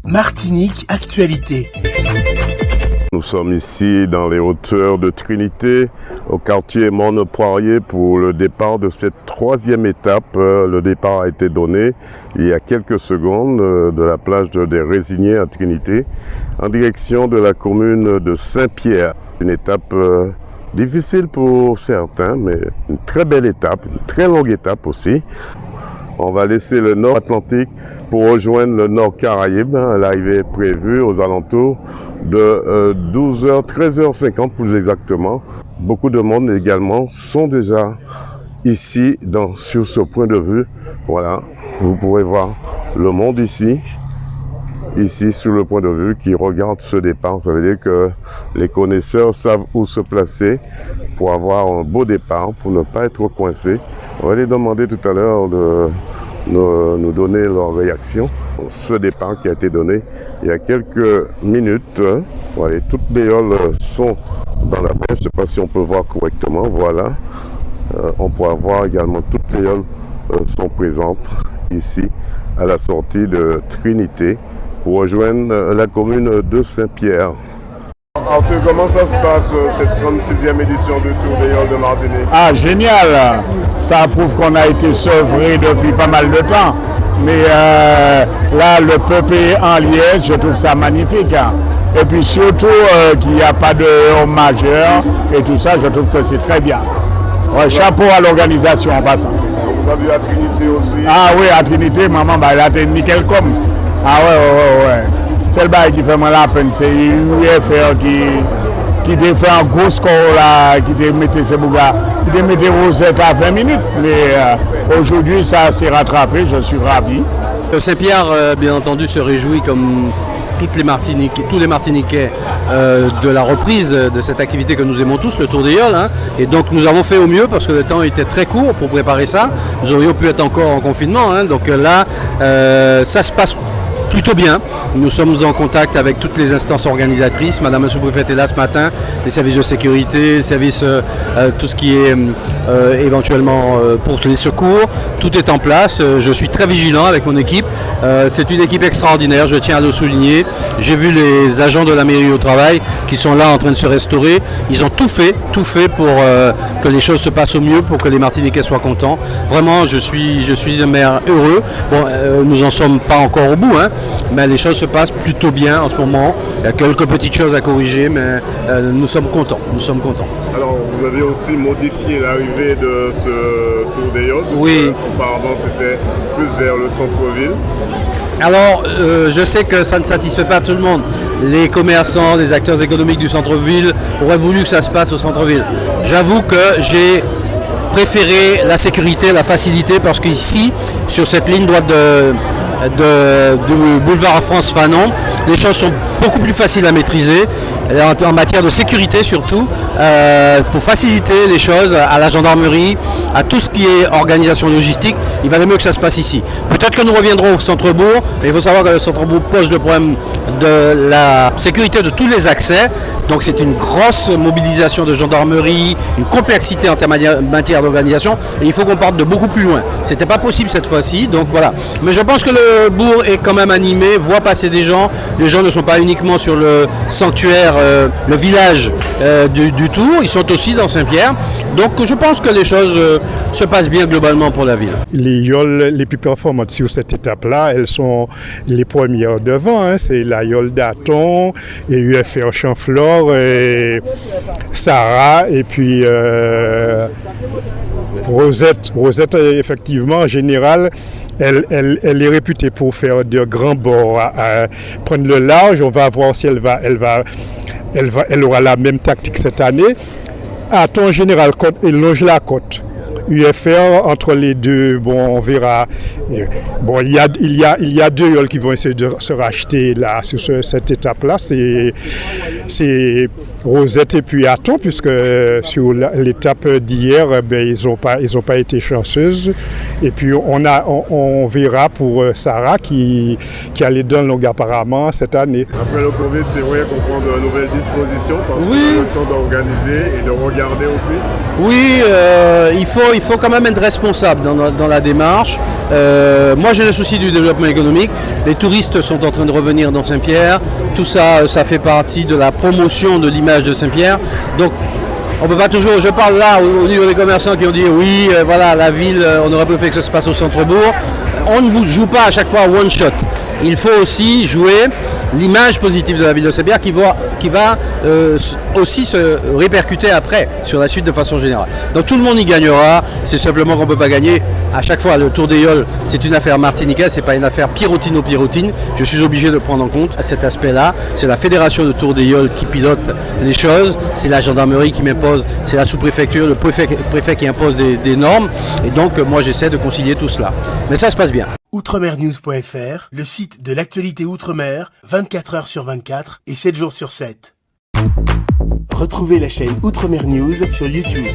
Martinique Actualité. Nous sommes ici dans les hauteurs de Trinité, au quartier Morne-Poirier pour le départ de cette troisième étape. Le départ a été donné il y a quelques secondes de la plage des Résignés à Trinité, en direction de la commune de Saint-Pierre. Une étape difficile pour certains, mais une très belle étape, une très longue étape aussi. On va laisser le nord Atlantique pour rejoindre le nord Caraïbe. L'arrivée est prévue aux alentours de 12h, 13h50 plus exactement. Beaucoup de monde également sont déjà ici sur ce point de vue. Voilà, vous pouvez voir le monde ici sur le point de vue qui regarde ce départ. Ça veut dire que les connaisseurs savent où se placer pour avoir un beau départ, pour ne pas être coincé. On va les demander tout à l'heure de nous donner leur réaction. Ce départ qui a été donné il y a quelques minutes. Voilà, toutes les yoles sont dans la baie. Je ne sais pas si on peut voir correctement. Voilà. On pourra voir également toutes les yoles sont présentes ici à la sortie de Trinité pour rejoindre la commune de Saint-Pierre. Arthur, comment ça se passe cette 36e édition du Tour des Yoles de Martinique? Ah, génial! Ça prouve qu'on a été sevré depuis pas mal de temps. Mais là, le peuple est en liesse, je trouve ça magnifique. Et puis surtout qu'il n'y a pas de heure majeure et tout ça, je trouve que c'est très bien. Ouais, chapeau à l'organisation en passant. Vous avez vu à Trinité aussi? Ah oui, à Trinité, maman, bah, elle a été nickel comme. Ah ouais. C'est le bail qui fait mal la peine, c'est UFR qui fait un gros score là, qui mettait ses bougas, qui mettait Rosette à 20 minutes. Mais aujourd'hui, ça s'est rattrapé, je suis ravi. Saint-Pierre, bien entendu, se réjouit comme tous les Martiniquais de la reprise de cette activité que nous aimons tous, le Tour des Yoles. Hein. Et donc nous avons fait au mieux parce que le temps était très court pour préparer ça. Nous aurions pu être encore en confinement. Hein. Donc là, ça se passe plutôt bien. Nous sommes en contact avec toutes les instances organisatrices. Madame la sous-préfète est là ce matin, les services de sécurité, les services, tout ce qui est éventuellement pour les secours. Tout est en place. Je suis très vigilant avec mon équipe. C'est une équipe extraordinaire, je tiens à le souligner. J'ai vu les agents de la mairie au travail qui sont là en train de se restaurer. Ils ont tout fait pour que les choses se passent au mieux, pour que les Martiniquais soient contents. Vraiment, je suis un maire heureux. Bon, nous n'en sommes pas encore au bout, hein. Mais les choses se passent plutôt bien en ce moment. Il y a quelques petites choses à corriger, mais nous sommes contents. Alors, vous avez aussi modifié l'arrivée de ce Tour des Yoles. Oui. Auparavant, c'était plus vers le centre-ville. Alors, je sais que ça ne satisfait pas tout le monde. Les commerçants, les acteurs économiques du centre-ville auraient voulu que ça se passe au centre-ville. J'avoue que j'ai préféré la sécurité, la facilité, parce qu'ici, sur cette ligne droite du boulevard France-Fanon, les choses sont beaucoup plus faciles à maîtriser, en matière de sécurité surtout, pour faciliter les choses à la gendarmerie, à tout ce qui est organisation logistique. Il valait mieux que ça se passe ici. Peut-être que nous reviendrons au centre-bourg, mais il faut savoir que le centre-bourg pose le problème de la sécurité de tous les accès. Donc c'est une grosse mobilisation de gendarmerie, une complexité en matière d'organisation, et il faut qu'on parte de beaucoup plus loin. C'était pas possible cette fois-ci, donc voilà. Mais je pense que le bourg est quand même animé, voit passer des gens. Les gens ne sont pas uniquement sur le sanctuaire, le village du Tour, ils sont aussi dans Saint-Pierre. Donc je pense que les choses se passent bien globalement pour la ville. Les yoles les plus performantes sur cette étape-là, elles sont les premières devant. Hein. C'est la yole d'Aton et UFR Champflore et Sarah et puis Rosette. Rosette, effectivement, en général, elle est réputée pour faire de grands bords, à prendre le large. On va voir si elle aura la même tactique cette année. Aton, en général, elle longe la côte. UFR, entre les deux, bon, on verra. Bon, il y a deux yoles qui vont essayer de se racheter là, sur cette étape-là. C'est Rosette et puis Aton, puisque sur l'étape d'hier, ils ont pas été chanceuses. Et puis on verra pour Sarah qui allait dans le long apparemment cette année. Après le Covid, c'est vrai qu'on prend de nouvelles dispositions parce qu'on a le temps d'organiser et de regarder aussi. Oui, il faut quand même être responsable dans la démarche. Moi j'ai le souci du développement économique. Les touristes sont en train de revenir dans Saint-Pierre. Tout ça, ça fait partie de la promotion de l'image de Saint-Pierre. Donc on peut pas toujours, je parle là au niveau des commerçants qui ont dit oui, voilà, la ville, on aurait préféré que ça se passe au centre-bourg. On ne joue pas à chaque fois one shot. Il faut aussi jouer l'image positive de la ville de Saint-Pierre qui va aussi se répercuter après sur la suite de façon générale. Donc tout le monde y gagnera, c'est simplement qu'on ne peut pas gagner. À chaque fois, le Tour des Yoles, c'est une affaire martiniquaise, c'est pas une affaire Pirotino-Pirotine. Je suis obligé de prendre en compte cet aspect-là. C'est la fédération de Tour des Yoles qui pilote les choses, c'est la gendarmerie qui m'impose, c'est la sous-préfecture, le préfet qui impose des normes. Et donc moi j'essaie de concilier tout cela. Mais ça se passe bien. Outremernews.fr, le site de l'actualité Outre-mer, 24 heures sur 24 et 7 jours sur 7. Retrouvez la chaîne Outremer News sur YouTube.